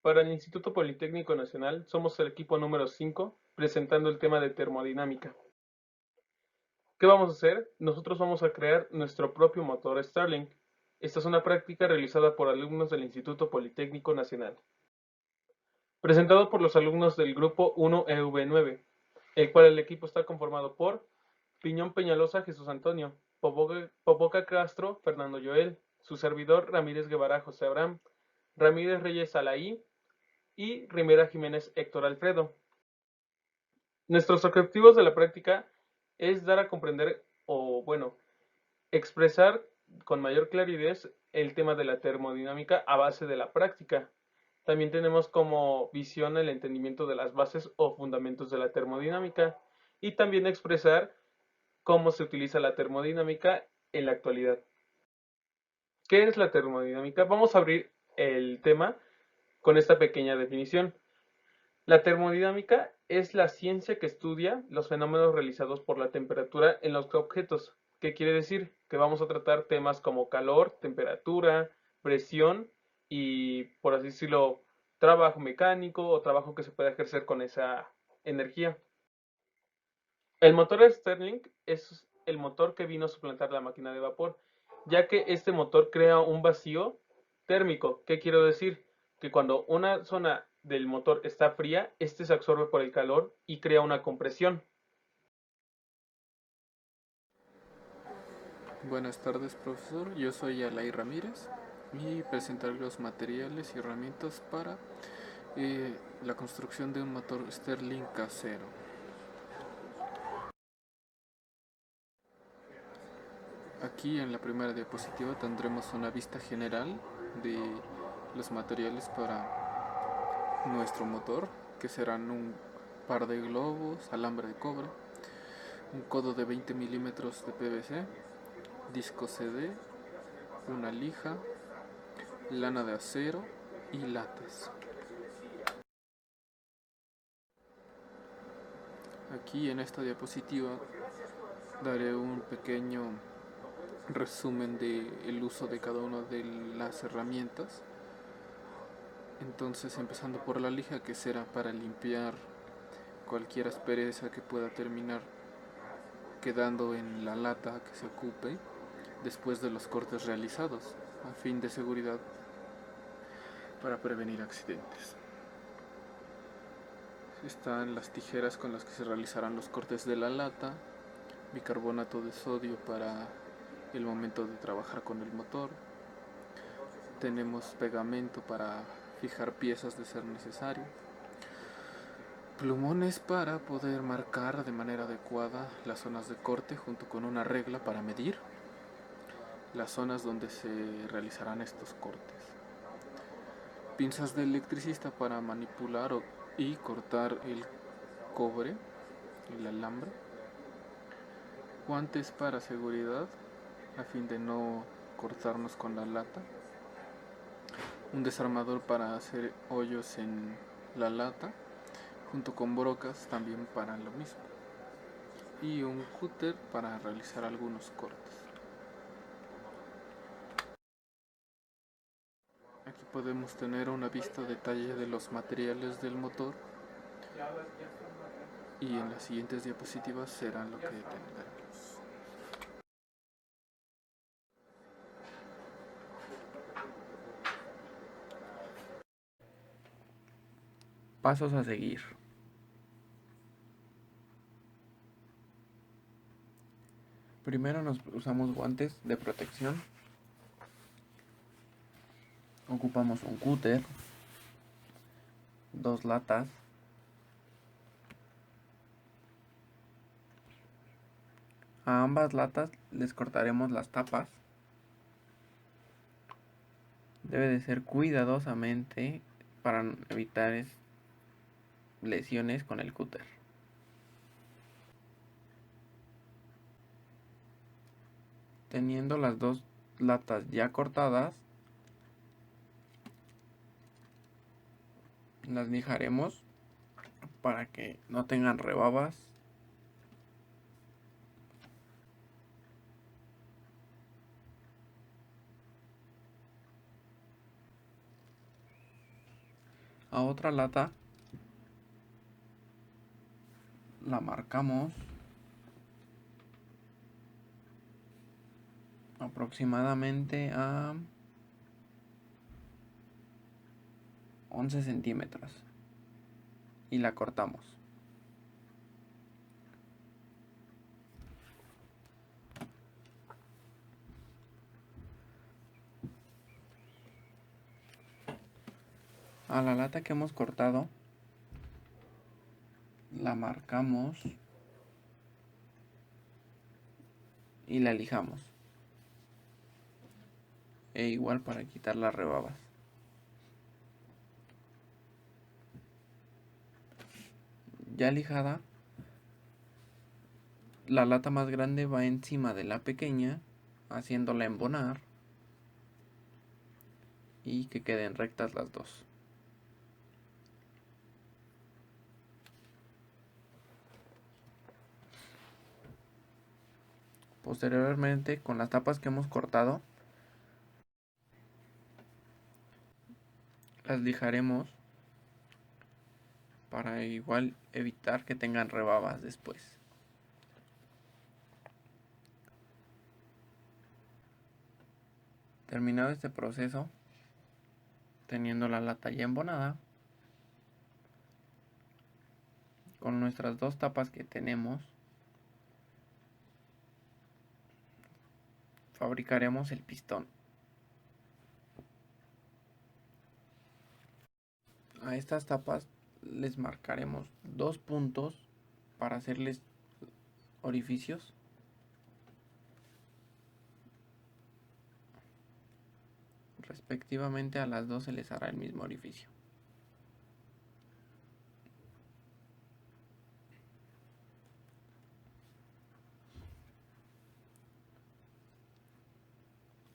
Para el Instituto Politécnico Nacional somos el equipo número 5 presentando el tema de termodinámica. ¿Qué vamos a hacer? Nosotros vamos a crear nuestro propio motor Starlink. Esta es una práctica realizada por alumnos del Instituto Politécnico Nacional. Presentado por los alumnos del grupo 1EV9, el cual el equipo está conformado por Piñón Peñalosa Jesús Antonio, Popoca Castro Fernando Joel, su servidor Ramírez Guevara José Abraham, Ramírez Reyes Alaí y Rivera Jiménez Héctor Alfredo. Nuestros objetivos de la práctica es dar a comprender expresar con mayor claridad el tema de la termodinámica a base de la práctica. También tenemos como visión el entendimiento de las bases o fundamentos de la termodinámica y también expresar cómo se utiliza la termodinámica en la actualidad. ¿Qué es la termodinámica? Vamos a abrir el tema con esta pequeña definición. La termodinámica es la ciencia que estudia los fenómenos realizados por la temperatura en los objetos. ¿Qué quiere decir? Que vamos a tratar temas como calor, temperatura, presión y, por así decirlo, trabajo mecánico o trabajo que se puede ejercer con esa energía. El motor Stirling es el motor que vino a suplantar la máquina de vapor, ya que este motor crea un vacío térmico. ¿Qué quiero decir? Que cuando una zona del motor está fría, este se absorbe por el calor y crea una compresión. Buenas tardes, profesor. Yo soy Alay Ramírez y presentaré los materiales y herramientas para la construcción de un motor Stirling casero. Aquí en la primera diapositiva tendremos una vista general de los materiales para nuestro motor, que serán un par de globos, alambre de cobre, un codo de 20 milímetros de PVC, disco CD, una lija, lana de acero y latas. Aquí en esta diapositiva daré un pequeño resumen del uso de cada una de las herramientas. Entonces, empezando por la lija, que será para limpiar cualquier aspereza que pueda terminar quedando en la lata que se ocupe después de los cortes realizados, a fin de seguridad para prevenir accidentes. Están las tijeras con las que se realizarán los cortes de la lata, bicarbonato de sodio para el momento de trabajar con el motor. Tenemos pegamento para fijar piezas de ser necesario. Plumones para poder marcar de manera adecuada las zonas de corte junto con una regla para medir las zonas donde se realizarán estos cortes. Pinzas de electricista para manipular y cortar el cobre, el alambre. Guantes para seguridad a fin de no cortarnos con la lata. Un desarmador para hacer hoyos en la lata, junto con brocas también para lo mismo. Y un cúter para realizar algunos cortes. Aquí podemos tener una vista detalle de los materiales del motor y en las siguientes diapositivas será lo que tendremos. Pasos a seguir. Primero nos usamos guantes de protección. Ocupamos un cúter, dos latas, a ambas latas les cortaremos las tapas. Debe de ser cuidadosamente para evitar lesiones con el cúter. Teniendo las dos latas ya cortadas, las lijaremos para que no tengan rebabas. A otra lata la marcamos aproximadamente a 11 centímetros y la cortamos. A la lata que hemos cortado la marcamos y la lijamos, e igual para quitar las rebabas. Ya lijada, la lata más grande va encima de la pequeña, haciéndola embonar y que queden rectas las dos. Posteriormente, con las tapas que hemos cortado, las lijaremos para igual evitar que tengan rebabas después. Terminado este proceso, teniendo la lata ya embonada, con nuestras dos tapas que tenemos, fabricaremos el pistón. A estas tapas les marcaremos 2 puntos para hacerles orificios. Respectivamente a las dos se les hará el mismo orificio.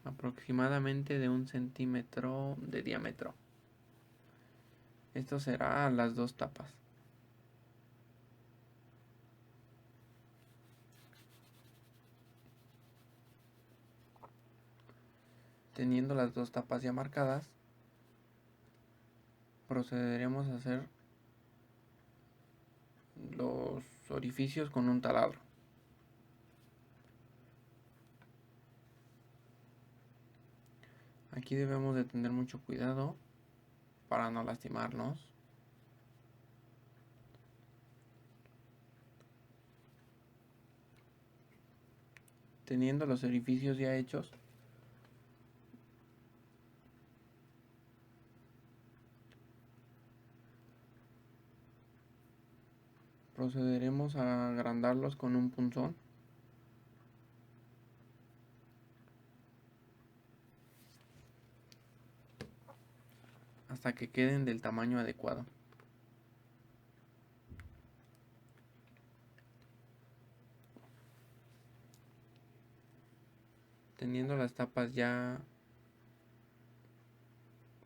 Aproximadamente de 1 centímetro de diámetro. Esto será a las dos tapas. Teniendo las dos tapas ya marcadas, procederemos a hacer los orificios con un taladro. Aquí debemos de tener mucho cuidado para no lastimarnos. Teniendo los orificios ya hechos, procederemos a agrandarlos con un punzón hasta que queden del tamaño adecuado. Teniendo las tapas ya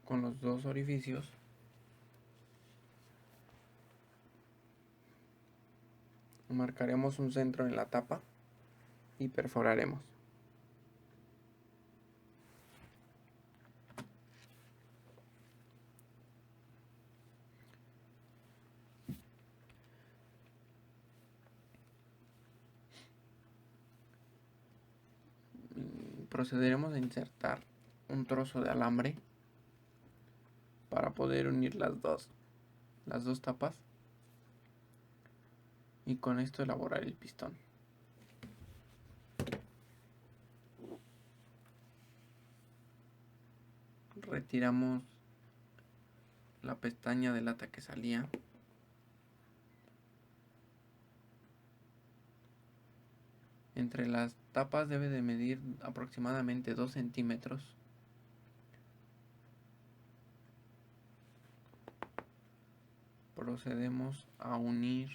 con los dos orificios, marcaremos un centro en la tapa y perforaremos. Procederemos a insertar un trozo de alambre para poder unir las dos tapas y con esto elaborar el pistón. Retiramos la pestaña de lata que salía. Entre las tapas debe de medir aproximadamente 2 centímetros. Procedemos a unir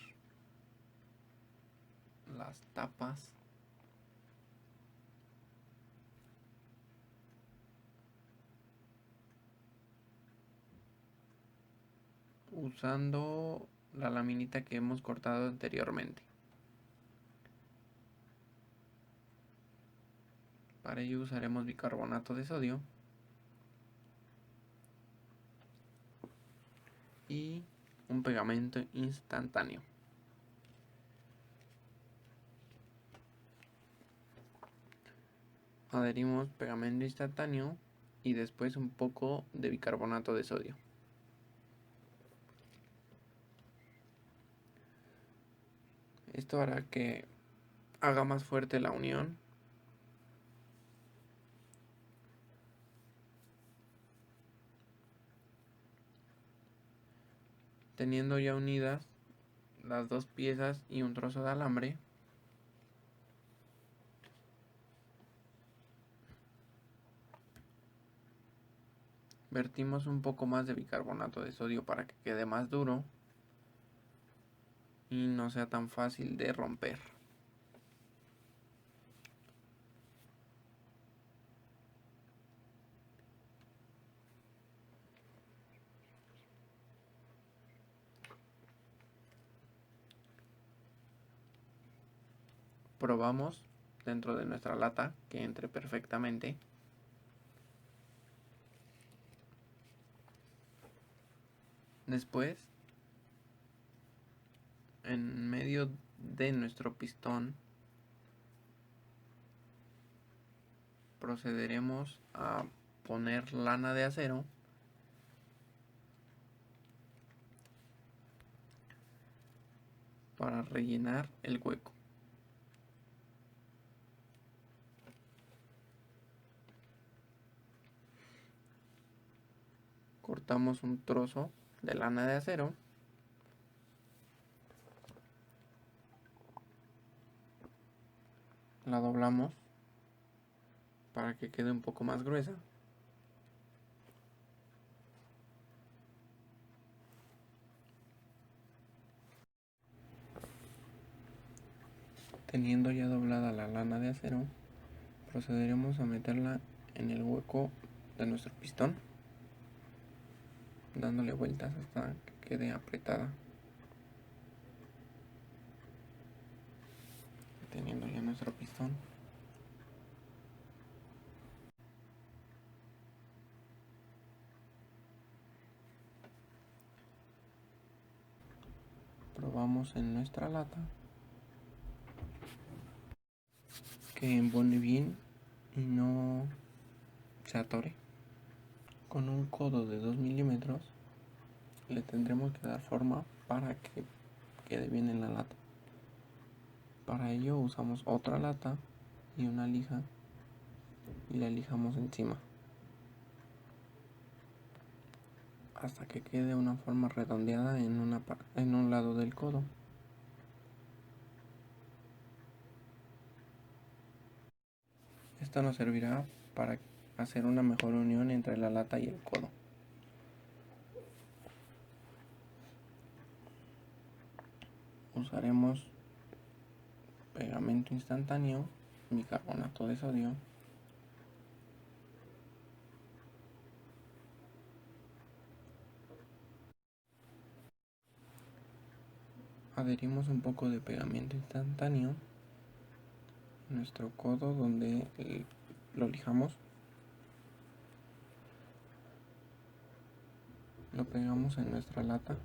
las tapas usando la laminita que hemos cortado anteriormente. Para ello usaremos bicarbonato de sodio y un pegamento instantáneo. Adherimos pegamento instantáneo y después un poco de bicarbonato de sodio. Esto hará que haga más fuerte la unión. Teniendo ya unidas las dos piezas y un trozo de alambre, vertimos un poco más de bicarbonato de sodio para que quede más duro y no sea tan fácil de romper. Probamos dentro de nuestra lata que entre perfectamente. Después, en medio de nuestro pistón, procederemos a poner lana de acero para rellenar el hueco. Cortamos un trozo de lana de acero la doblamos para que quede un poco más gruesa. Teniendo ya doblada la lana de acero, procederemos a meterla en el hueco de nuestro pistón, dándole vueltas hasta que quede apretada. Teniendo ya nuestro pistón, probamos en nuestra lata que embone bien y no se atore. Con un codo de 2 milímetros le tendremos que dar forma para que quede bien en la lata. Para ello usamos otra lata y una lija y la lijamos encima hasta que quede una forma redondeada en un lado del codo. Esto nos servirá para hacer una mejor unión entre la lata y el codo. Usaremos pegamento instantáneo, bicarbonato de sodio, adherimos un poco de pegamento instantáneo en nuestro codo donde lo lijamos, lo pegamos en nuestra lata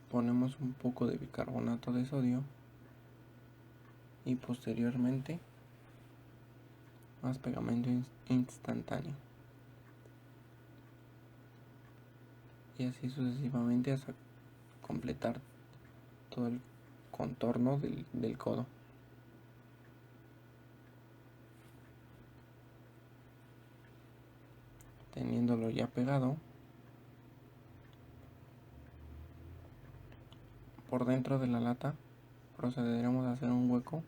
ponemos un poco de bicarbonato de sodio y posteriormente más pegamento instantáneo y así sucesivamente hasta completar todo el contorno del codo. Teniéndolo ya pegado, por dentro de la lata procederemos a hacer un hueco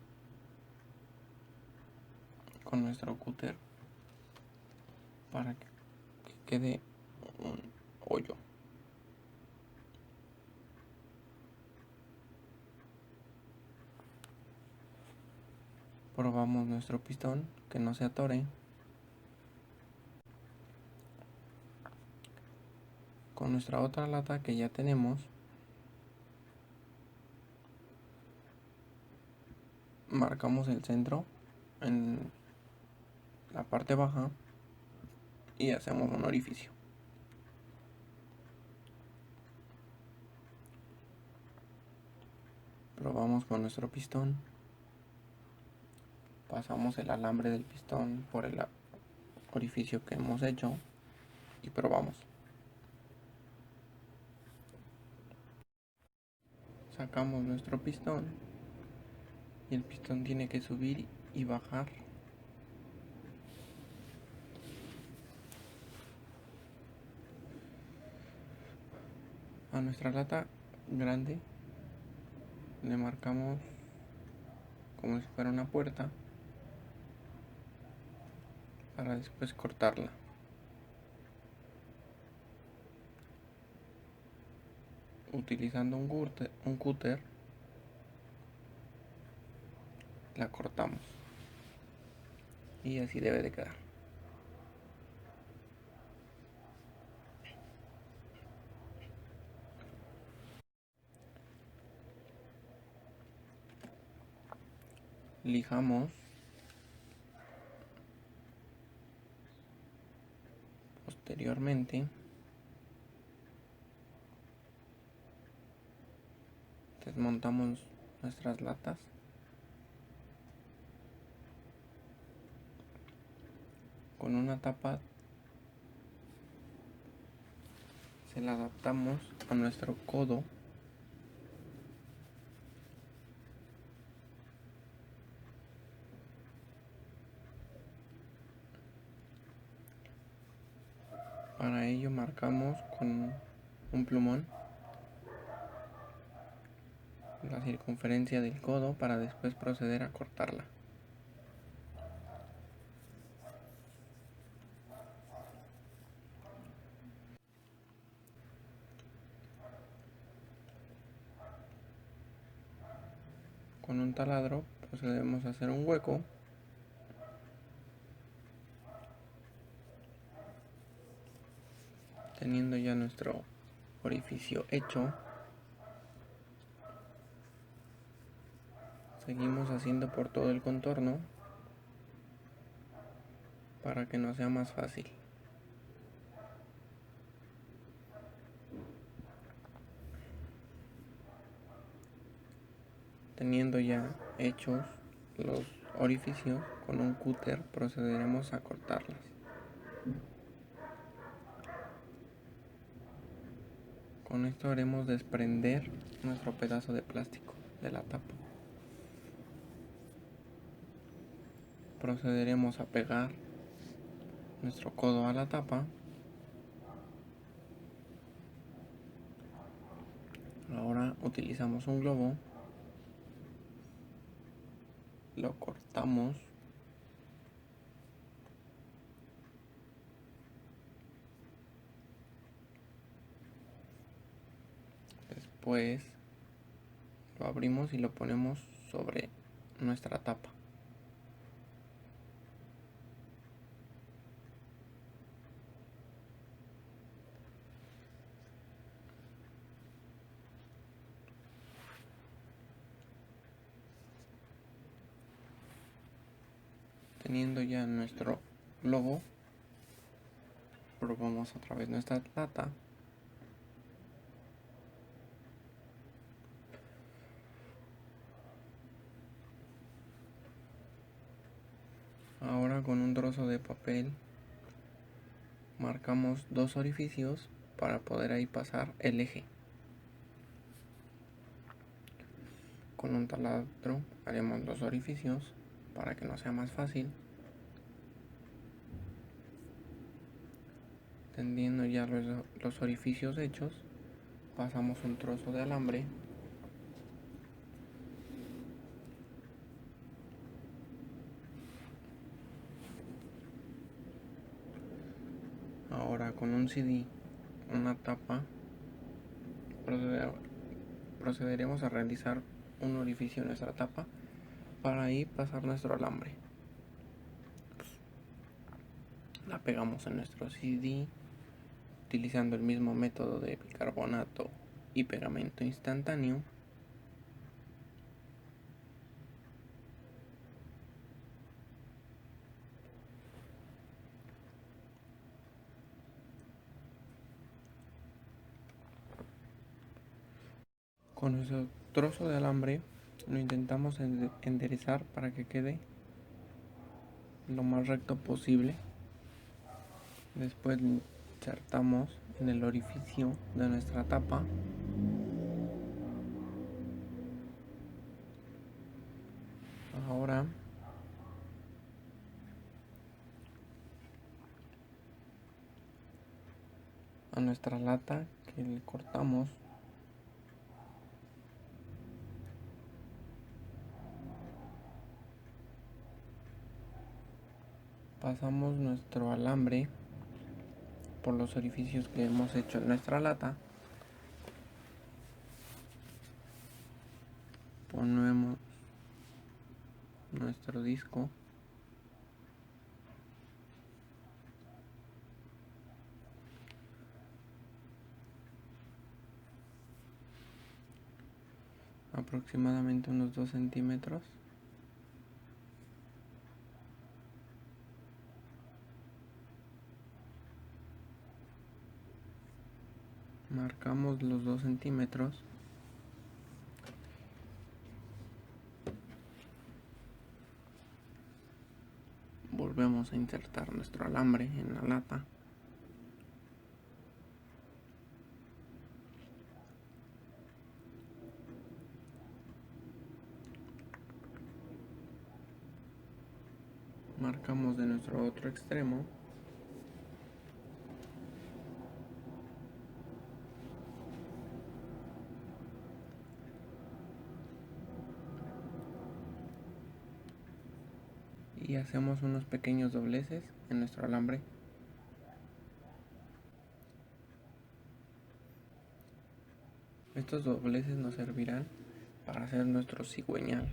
con nuestro cúter para que quede un hoyo. Probamos nuestro pistón que no se atore. Con nuestra otra lata que ya tenemos, marcamos el centro en la parte baja y hacemos un orificio. Probamos con nuestro pistón, pasamos el alambre del pistón por el orificio que hemos hecho y probamos. Sacamos nuestro pistón y el pistón tiene que subir y bajar. A nuestra lata grande le marcamos como si fuera una puerta para después cortarla. Utilizando un cúter la cortamos y así debe de quedar. Lijamos posteriormente, desmontamos nuestras latas con una tapa, se la adaptamos a nuestro codo para ello marcamos con un plumón la circunferencia del codo para después proceder a cortarla. Con un taladro procedemos a hacer un hueco teniendo ya nuestro orificio hecho. Seguimos haciendo por todo el contorno para que nos sea más fácil. Teniendo ya hechos los orificios, con un cúter procederemos a cortarlas. Con esto haremos desprender nuestro pedazo de plástico de la tapa. Procederemos a pegar nuestro codo a la tapa. Ahora utilizamos un globo, lo cortamos después lo abrimos y lo ponemos sobre nuestra tapa. Teniendo ya nuestro logo, probamos otra vez nuestra lata. Ahora con un trozo de papel marcamos dos orificios para poder ahí pasar el eje. Con un taladro haremos dos orificios para que nos sea más fácil. Tendiendo ya los orificios hechos, pasamos un trozo de alambre ahora con un CD, una tapa, procederemos a realizar un orificio en nuestra tapa para ahí pasar nuestro alambre. La pegamos en nuestro CD utilizando el mismo método de bicarbonato y pegamento instantáneo. Con nuestro trozo de alambre lo intentamos enderezar para que quede lo más recto posible. Después lo insertamos en el orificio de nuestra tapa. Ahora a nuestra lata que le cortamos pasamos nuestro alambre por los orificios que hemos hecho en nuestra lata. Ponemos nuestro disco. Aproximadamente unos 2 centímetros. Marcamos los 2 centímetros. Volvemos a insertar nuestro alambre en la lata. Marcamos de nuestro otro extremo. Y hacemos unos pequeños dobleces en nuestro alambre. Estos dobleces nos servirán para hacer nuestro cigüeñal,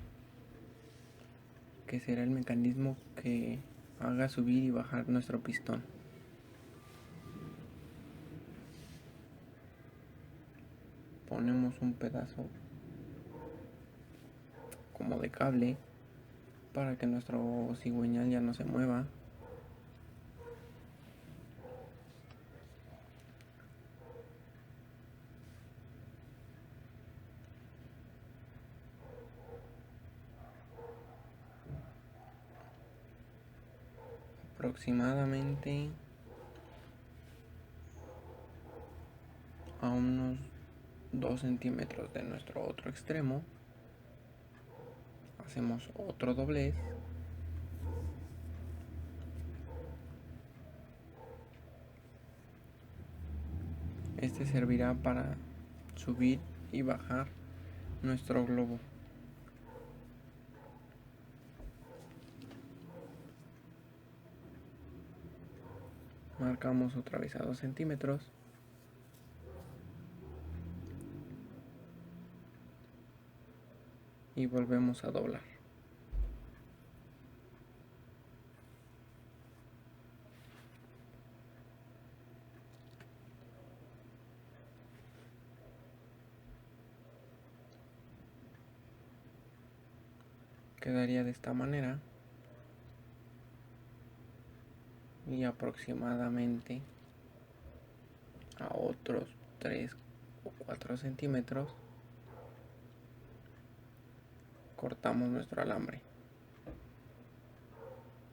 que será el mecanismo que haga subir y bajar nuestro pistón. Ponemos un pedazo como de cable para que nuestro cigüeñal ya no se mueva. Aproximadamente a unos 2 centímetros de nuestro otro extremo hacemos otro doblez. Este servirá para subir y bajar nuestro globo. Marcamos otra vez a 2 centímetros. Y volvemos a doblar. Quedaría de esta manera. Y aproximadamente a otros 3 o 4 centímetros cortamos nuestro alambre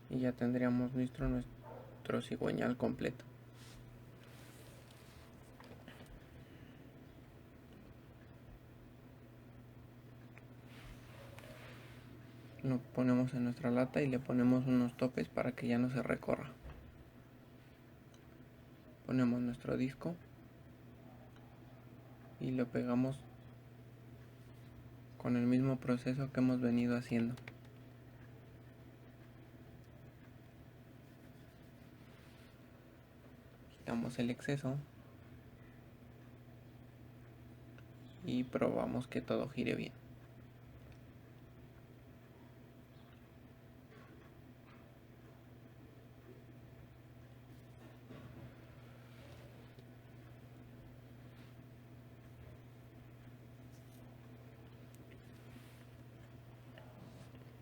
y ya tendríamos nuestro cigüeñal completo. Lo ponemos en nuestra lata y le ponemos unos topes para que ya no se recorra. Ponemos nuestro disco y lo pegamos con el mismo proceso que hemos venido haciendo. Quitamos el exceso y probamos que todo gire bien.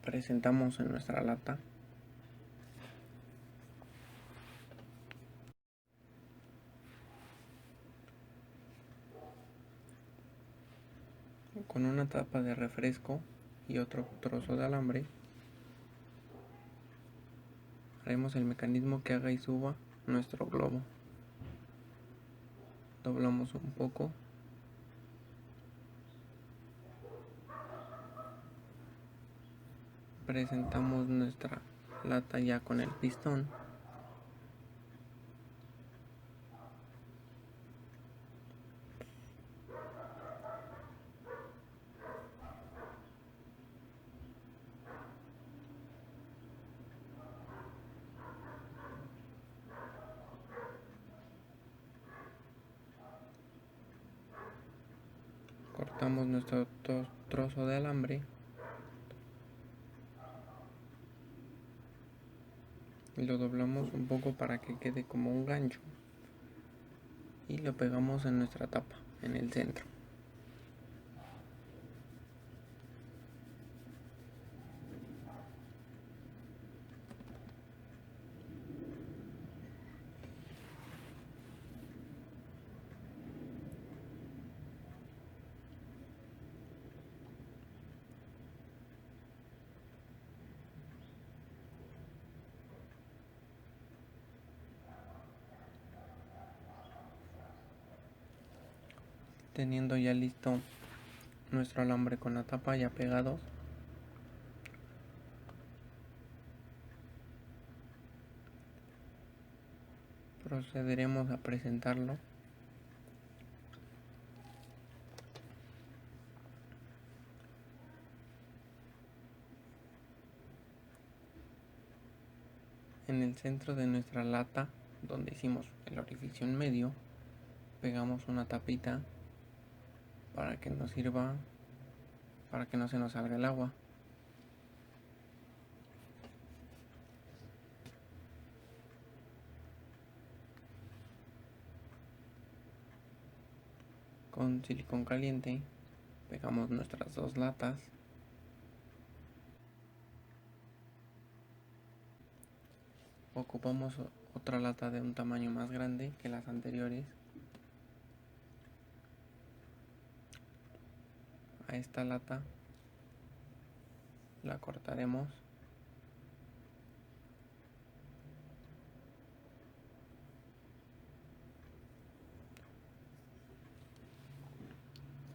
presentamos en nuestra lata. Con una tapa de refresco y otro trozo de alambre haremos el mecanismo que haga y suba nuestro globo. Doblamos un poco. Presentamos nuestra lata ya con el pistón. Cortamos nuestro trozo de alambre y lo doblamos un poco para que quede como un gancho y lo pegamos en nuestra tapa, en el centro. Teniendo ya listo nuestro alambre con la tapa ya pegados, procederemos a presentarlo en el centro de nuestra lata, donde hicimos el orificio en medio. Pegamos una tapita para que nos sirva, para que no se nos salga el agua. Con silicón caliente pegamos nuestras dos latas. Ocupamos otra lata de un tamaño más grande que las anteriores. A esta lata la cortaremos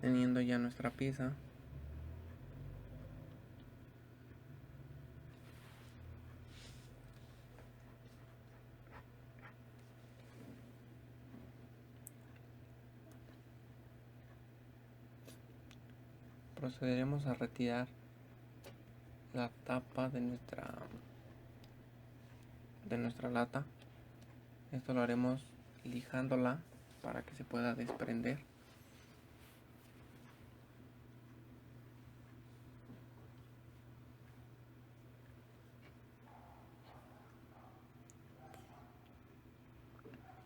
teniendo ya nuestra pieza. Procederemos a retirar la tapa de nuestra lata. Esto lo haremos lijándola para que se pueda desprender.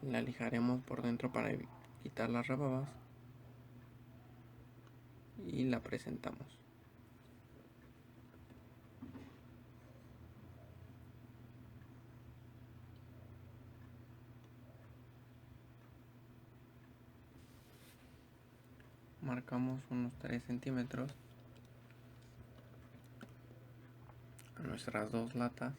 La lijaremos por dentro para quitar las rebabas y la presentamos. Marcamos unos 3 centímetros a nuestras dos latas.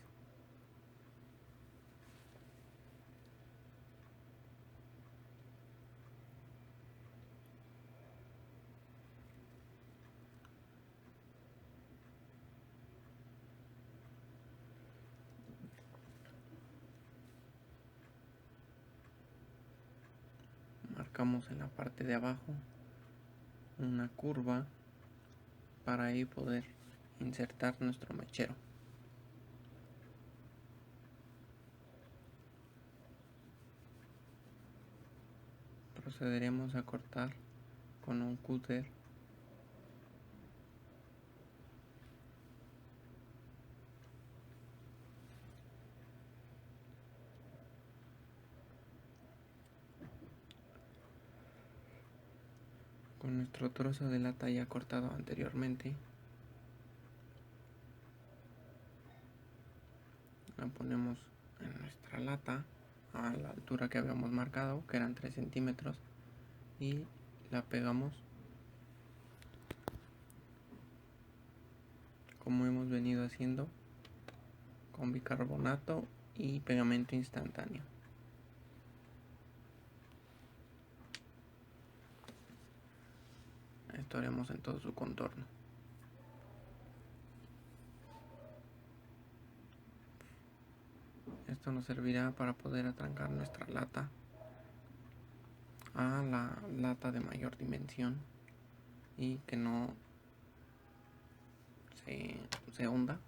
Marcamos en la parte de abajo una curva para ahí poder insertar nuestro mechero. Procederemos a cortar con un cúter con nuestro trozo de lata ya cortado anteriormente. La ponemos en nuestra lata a la altura que habíamos marcado, que eran 3 centímetros, y la pegamos como hemos venido haciendo con bicarbonato y pegamento instantáneo. Esto haremos en todo su contorno. Esto nos servirá para poder atrancar nuestra lata a la lata de mayor dimensión y que no se hunda.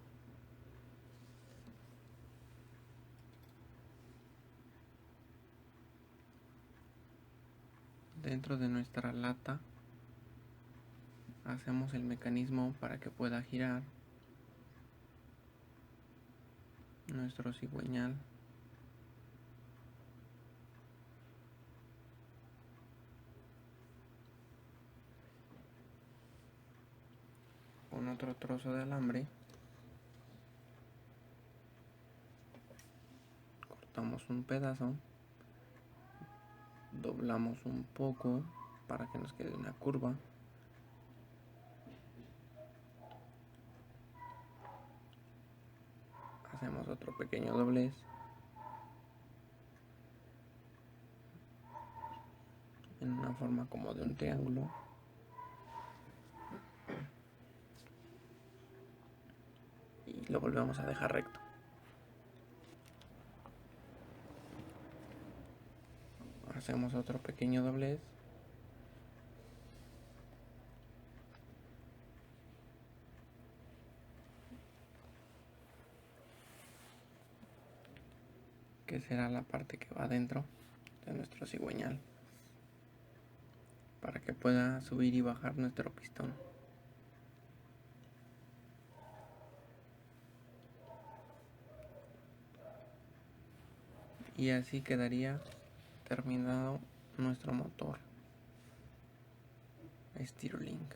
Dentro de nuestra lata hacemos el mecanismo para que pueda girar nuestro cigüeñal. Con otro trozo de alambre cortamos un pedazo, doblamos un poco para que nos quede una curva. Hacemos otro pequeño doblez. En una forma como de un triángulo. Y lo volvemos a dejar recto. Hacemos otro pequeño doblez. Que será la parte que va dentro de nuestro cigüeñal, para que pueda subir y bajar nuestro pistón. Y así quedaría terminado nuestro motor Stirling.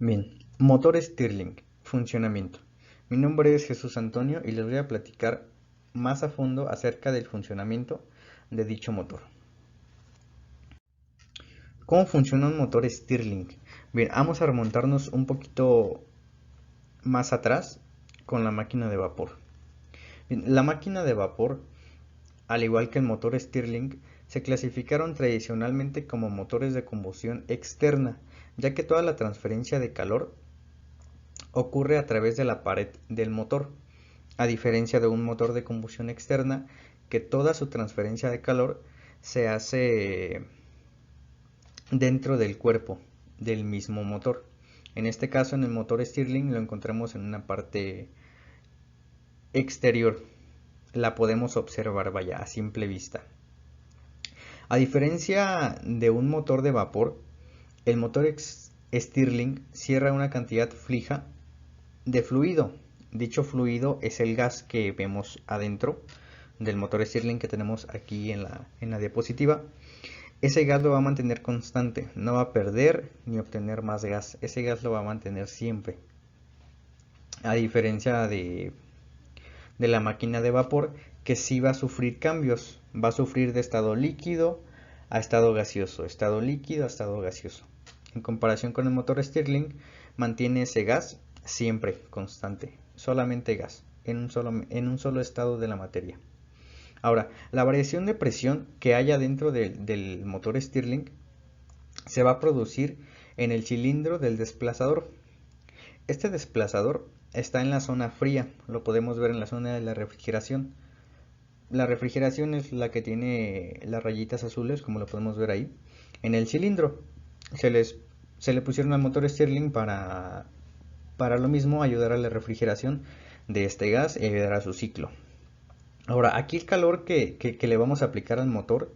Bien, motor Stirling, funcionamiento. Mi nombre es Jesús Antonio y les voy a platicar más a fondo acerca del funcionamiento de dicho motor. ¿Cómo funciona un motor Stirling? Bien, vamos a remontarnos un poquito más atrás con la máquina de vapor. Bien, la máquina de vapor, al igual que el motor Stirling, se clasificaron tradicionalmente como motores de combustión externa, ya que toda la transferencia de calor ocurre a través de la pared del motor, a diferencia de un motor de combustión externa, que toda su transferencia de calor se hace dentro del cuerpo del mismo motor. En este caso, en el motor Stirling lo encontramos en una parte exterior, la podemos observar, vaya, a simple vista. A diferencia de un motor de vapor, el motor Stirling cierra una cantidad fija de fluido. Dicho fluido es el gas que vemos adentro del motor Stirling que tenemos aquí en la diapositiva. Ese gas lo va a mantener constante, no va a perder ni obtener más gas. Ese gas lo va a mantener siempre. A diferencia de la máquina de vapor, que sí va a sufrir cambios. Va a sufrir de estado líquido a estado gaseoso, estado líquido a estado gaseoso. En comparación con el motor Stirling, mantiene ese gas siempre constante, solamente gas, en un solo estado de la materia. Ahora, la variación de presión que haya dentro del motor Stirling se va a producir en el cilindro del desplazador. Este desplazador está en la zona fría, lo podemos ver en la zona de la refrigeración. La refrigeración es la que tiene las rayitas azules, como lo podemos ver ahí. En el cilindro se le pusieron al motor Stirling para lo mismo, ayudar a la refrigeración de este gas y ayudar a su ciclo. Ahora, aquí el calor que le vamos a aplicar al motor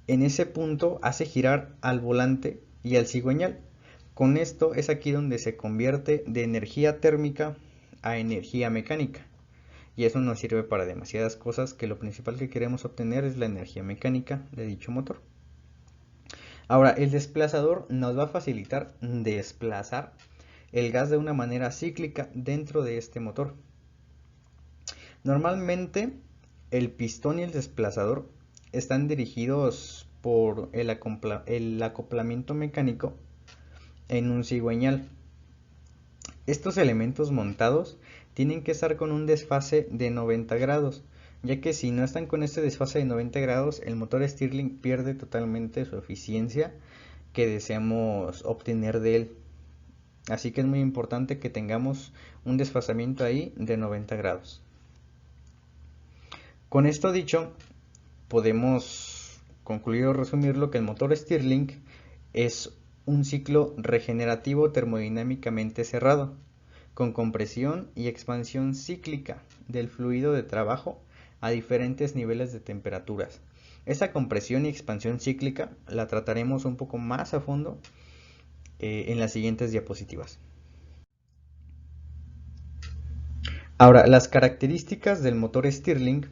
En ese punto hace girar al volante y al cigüeñal. Con esto es aquí donde se convierte de energía térmica a energía mecánica. Y eso nos sirve para demasiadas cosas, que lo principal que queremos obtener es la energía mecánica de dicho motor. Ahora, el desplazador nos va a facilitar desplazar el gas de una manera cíclica dentro de este motor. Normalmente el pistón y el desplazador están dirigidos por el acoplamiento mecánico en un cigüeñal. Estos elementos montados tienen que estar con un desfase de 90 grados, ya que si no están con este desfase de 90 grados, el motor Stirling pierde totalmente su eficiencia que deseamos obtener de él. Así que es muy importante que tengamos un desfasamiento ahí de 90 grados. Con esto dicho, podemos concluir o resumirlo que el motor Stirling es un ciclo regenerativo termodinámicamente cerrado, con compresión y expansión cíclica del fluido de trabajo a diferentes niveles de temperaturas. Esa compresión y expansión cíclica la trataremos un poco más a fondo en las siguientes diapositivas. Ahora, las características del motor Stirling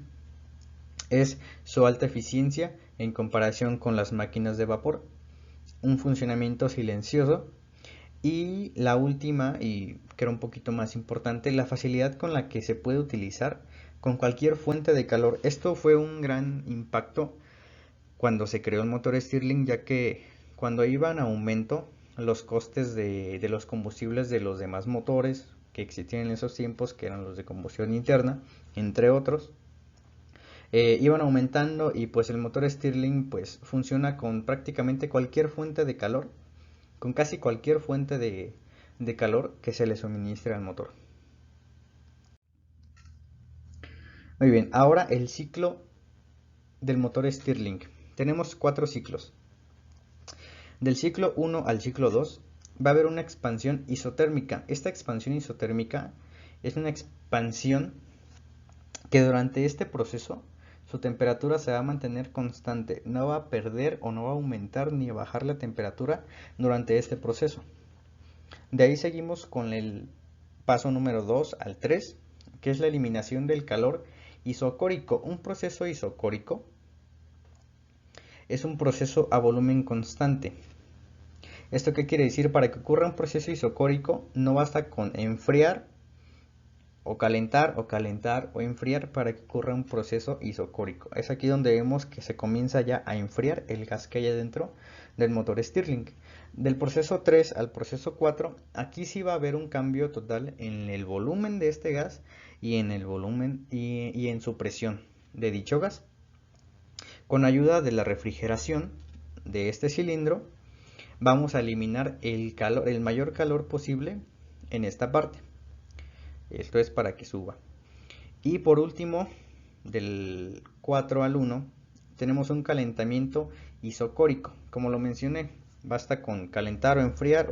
es su alta eficiencia en comparación con las máquinas de vapor, un funcionamiento silencioso y la última, y que era un poquito más importante, la facilidad con la que se puede utilizar con cualquier fuente de calor. Esto fue un gran impacto cuando se creó el motor Stirling, ya que cuando iban a aumento los costes de los combustibles de los demás motores que existían en esos tiempos, que eran los de combustión interna, entre otros, iban aumentando, y pues el motor Stirling pues funciona con prácticamente cualquier fuente de calor, con casi cualquier fuente de calor que se le suministre al motor. Muy bien, ahora el ciclo del motor Stirling. Tenemos 4 ciclos. Del ciclo 1 al ciclo 2 va a haber una expansión isotérmica. Esta expansión isotérmica es una expansión que durante este proceso su temperatura se va a mantener constante, no va a perder o no va a aumentar ni a bajar la temperatura durante este proceso. De ahí seguimos con el paso número 2 al 3, que es la eliminación del calor isocórico. Un proceso isocórico es un proceso a volumen constante. ¿Esto qué quiere decir? Para que ocurra un proceso isocórico no basta con enfriar o calentar o enfriar para que ocurra un proceso isocórico. Es aquí donde vemos que se comienza ya a enfriar el gas que hay adentro del motor Stirling. Del proceso 3 al proceso 4, aquí sí va a haber un cambio total en el volumen de este gas y en el volumen y en su presión de dicho gas. Con ayuda de la refrigeración de este cilindro, vamos a eliminar el mayor calor posible en esta parte. Esto es para que suba. Y por último, del 4 al 1, tenemos un calentamiento isocórico. Como lo mencioné, basta con calentar o enfriar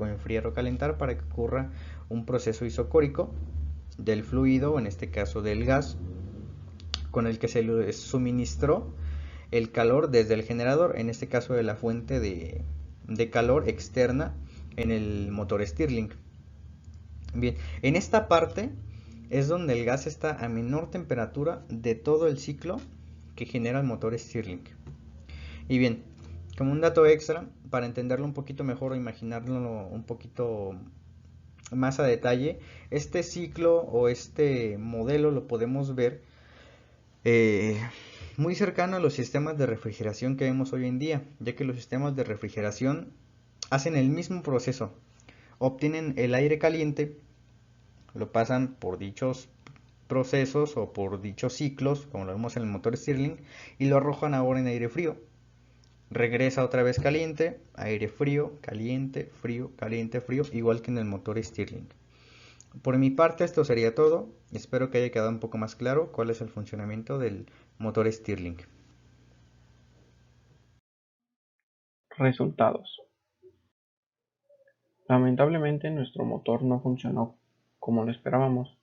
o calentar para que ocurra un proceso isocórico del fluido, en este caso del gas, con el que se le suministró el calor desde el generador, en este caso de la fuente de calor externa en el motor Stirling. Bien, en esta parte es donde el gas está a menor temperatura de todo el ciclo que genera el motor Stirling. Y bien, como un dato extra, para entenderlo un poquito mejor o imaginarlo un poquito más a detalle, este ciclo o este modelo lo podemos ver muy cercano a los sistemas de refrigeración que vemos hoy en día, ya que los sistemas de refrigeración hacen el mismo proceso, obtienen el aire caliente, lo pasan por dichos procesos o por dichos ciclos, como lo vemos en el motor Stirling, y lo arrojan ahora en aire frío. Regresa otra vez caliente, aire frío, caliente, frío, igual que en el motor Stirling. Por mi parte esto sería todo. Espero que haya quedado un poco más claro cuál es el funcionamiento del motor Stirling. Resultados. Lamentablemente nuestro motor no funcionó como lo esperábamos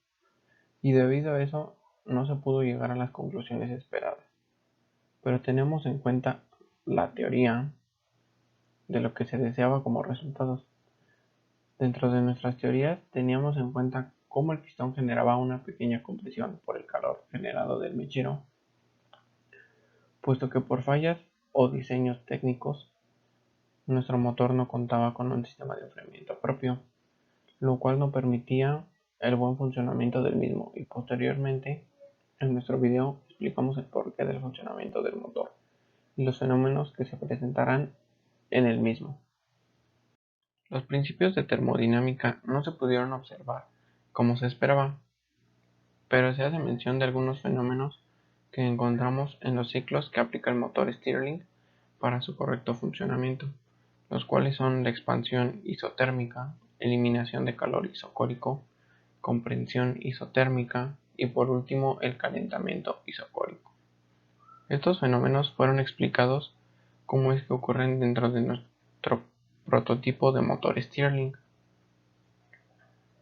y debido a eso no se pudo llegar a las conclusiones esperadas. Pero tenemos en cuenta la teoría de lo que se deseaba como resultados. Dentro de nuestras teorías teníamos en cuenta cómo el pistón generaba una pequeña compresión por el calor generado del mechero, puesto que por fallas o diseños técnicos nuestro motor no contaba con un sistema de enfriamiento propio, lo cual no permitía el buen funcionamiento del mismo, y posteriormente en nuestro video explicamos el porqué del funcionamiento del motor y los fenómenos que se presentarán en el mismo. Los principios de termodinámica no se pudieron observar como se esperaba, pero se hace mención de algunos fenómenos que encontramos en los ciclos que aplica el motor Stirling para su correcto funcionamiento, los cuales son la expansión isotérmica, eliminación de calor isocórico, comprensión isotérmica y por último el calentamiento isocórico. Estos fenómenos fueron explicados cómo es que ocurren dentro de nuestro prototipo de motor Stirling.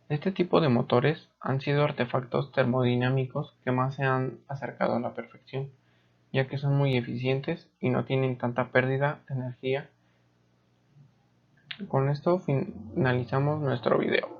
Este tipo de motores han sido artefactos termodinámicos que más se han acercado a la perfección, ya que son muy eficientes y no tienen tanta pérdida de energía. Con esto finalizamos nuestro video.